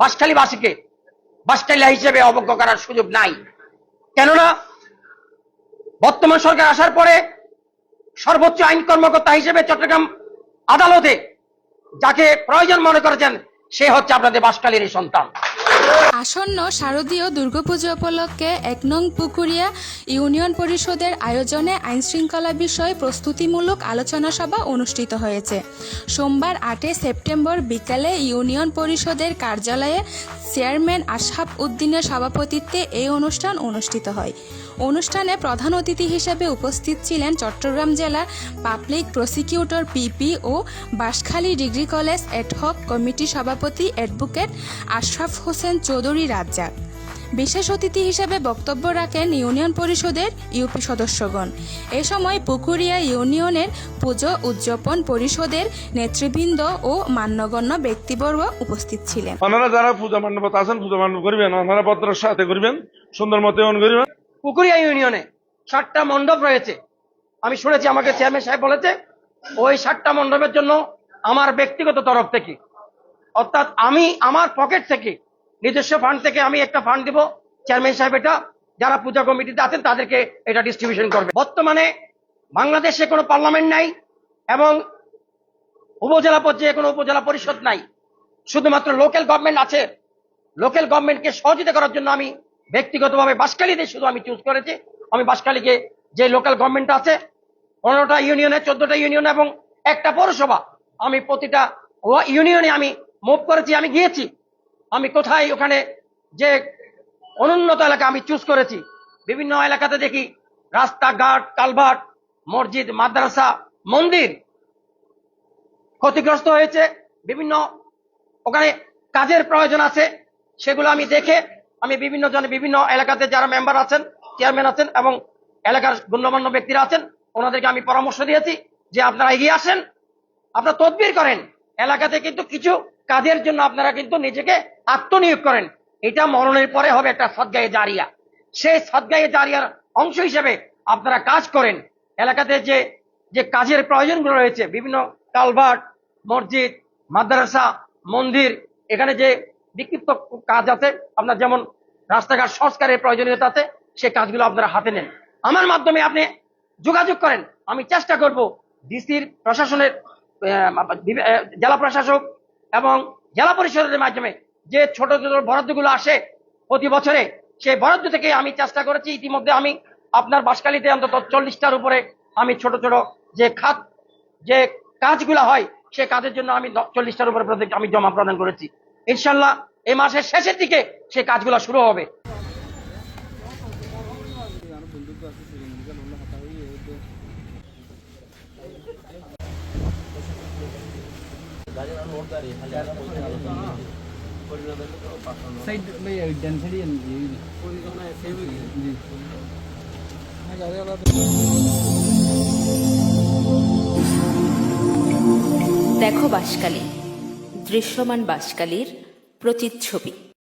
বাঁশখালীবাসীকে বাঁশখালীয়া হিসেবে অবজ্ঞা করার সুযোগ নাই। কেননা বর্তমান সরকার আসার পরে সর্বোচ্চ আইন কর্মকর্তা হিসেবে চট্টগ্রাম আদালতে যাকে প্রয়োজন মনে করেছেন সে হচ্ছে আপনাদের বাঁশখালীর সন্তান। আসন্ন শারদীয় দুর্গাপূজা উপলক্ষে ১ নং পুকুরিয়া ইউনিয়ন পরিষদের আয়োজনে আইনশৃঙ্খলা বিষয়ে প্রস্তুতিমূলক আলোচনা সভা অনুষ্ঠিত হয়েছে। সোমবার ৮ সেপ্টেম্বর বিকালে ইউনিয়ন পরিষদের কার্যালয়ে চেয়ারম্যান আশহাব উদ্দিনের সভাপতিত্বে এই অনুষ্ঠান অনুষ্ঠিত হয়। অনুষ্ঠানে প্রধান অতিথি হিসেবে উপস্থিত ছিলেন চট্টগ্রাম জেলার পাবলিক প্রসিকিউটর পিপি ও Banshkhali degree college adhoc committee সভাপতি অ্যাডভোকেট আশরাফ হোসেন চৌধুরী রাজ্জাক। বিশেষ অতিথি হিসেবে বক্তব্য রাখেন ইউনিয়ন পরিষদের ইউপি সদস্যগণ। এ সময় পুকুরিয়া ইউনিয়নের পুজো উদযাপন পরিষদের নেতৃবৃন্দ ও মান্যগণ্য ব্যক্তিবর্গ উপস্থিত ছিলেন। আপনারা যারা পূজা মণ্ডপে আছেন পূজা মণ্ডপ করবেন, আপনারা পত্রের সাথে করবেন, সুন্দর মতো করবেন। পুকুরিয়া ইউনিয়নে 7টা মণ্ডপ রয়েছে। আমি শুনেছি, আমাকে চেয়ারম্যান সাহেব বলেছে ওই 7টা মণ্ডপের জন্য আমার ব্যক্তিগত তরফ থেকে, অর্থাৎ আমি আমার পকেট থেকে নিজস্ব ফান্ড থেকে আমি একটা ফান্ড দিব। চেয়ারম্যান সাহেব এটা যারা পূজা কমিটিতে আছেন তাদেরকে এটা ডিস্ট্রিবিউশন করবে। বর্তমানে বাংলাদেশে কোনো পার্লামেন্ট নাই এবং উপজেলা পর্যায়ে কোনো উপজেলা পরিষদ নাই, শুধুমাত্র লোকাল গভর্নমেন্ট আছে। লোকাল গভর্নমেন্টকে সহযোগিতা করার জন্য আমি ব্যক্তিগতভাবে বাঁশখালীতে শুধু আমি চুজ করেছি। আমি বাঁশখালীকে যে লোকাল গভর্নমেন্ট আছে 15টা ইউনিয়নে 14টা ইউনিয়ন এবং একটা পৌরসভা, আমি প্রতিটা ইউনিয়নে আমি মুভ করেছি, আমি গিয়েছি। আমি কোথায় ওখানে যে অনুন্নত এলাকা আমি চুজ করেছি, বিভিন্ন এলাকাতে দেখি রাস্তাঘাট, কালভার্ট, মসজিদ, মাদ্রাসা, মন্দির ক্ষতিগ্রস্ত হয়েছে, বিভিন্ন ওখানে কাজের প্রয়োজন আছে। সেগুলো আমি দেখে আমি বিভিন্ন এলাকাতে যারা মেম্বার আছেন, চেয়ারম্যান আছেন এবং এলাকার গণ্যমান্য ব্যক্তিরা আছেন, ওনাদেরকে আমি পরামর্শ দিয়েছি যে আপনারা এগিয়ে আসেন, আপনারা তদবির করেন, এলাকাতে কিন্তু কিছু কাজের জন্য আপনারা কিন্তু নিজেকে আত্মনিয়োগ করেন। এটা মরণের পরে হবে একটা সদগায়ে জারিয়া। সেই সদগায়ে জারিয়ার অংশ হিসেবে আপনারা কাজ করেন। এলাকাতে যে কাজের প্রয়োজনগুলো রয়েছে, বিভিন্ন কালভার্ট, মসজিদ, মাদ্রাসা, মন্দির, এখানে যে বিক্ষিপ্ত কাজ আছে, আপনার যেমন রাস্তাঘাট সংস্কারের প্রয়োজনীয়তা আছে, সেই কাজগুলো আপনারা হাতে নেন। আমার মাধ্যমে আপনি যোগাযোগ করেন। আমি চেষ্টা করব ডিসির প্রশাসনের জেলা প্রশাসক এবং জেলা পরিষদের মাধ্যমে যে ছোট ছোট বরাদ্দগুলো আসে প্রতি বছরে, সেই বরাদ্দ থেকে আমি চেষ্টা করেছি। ইতিমধ্যে আমি আপনার বাঁশখালীতে অন্তত 40টার উপরে আমি ছোট ছোট যে কাজগুলো হয় সেই কাজের জন্য আমি 40টার উপরে প্রজেক্ট আমি জমা প্রদান করেছি। ইনশাল্লাহ এই মাসের শেষের দিকে সেই কাজগুলো শুরু হবে। দেখো বাঁশখালী, দৃশ্যমান বাঁশখালীর প্রতিচ্ছবি।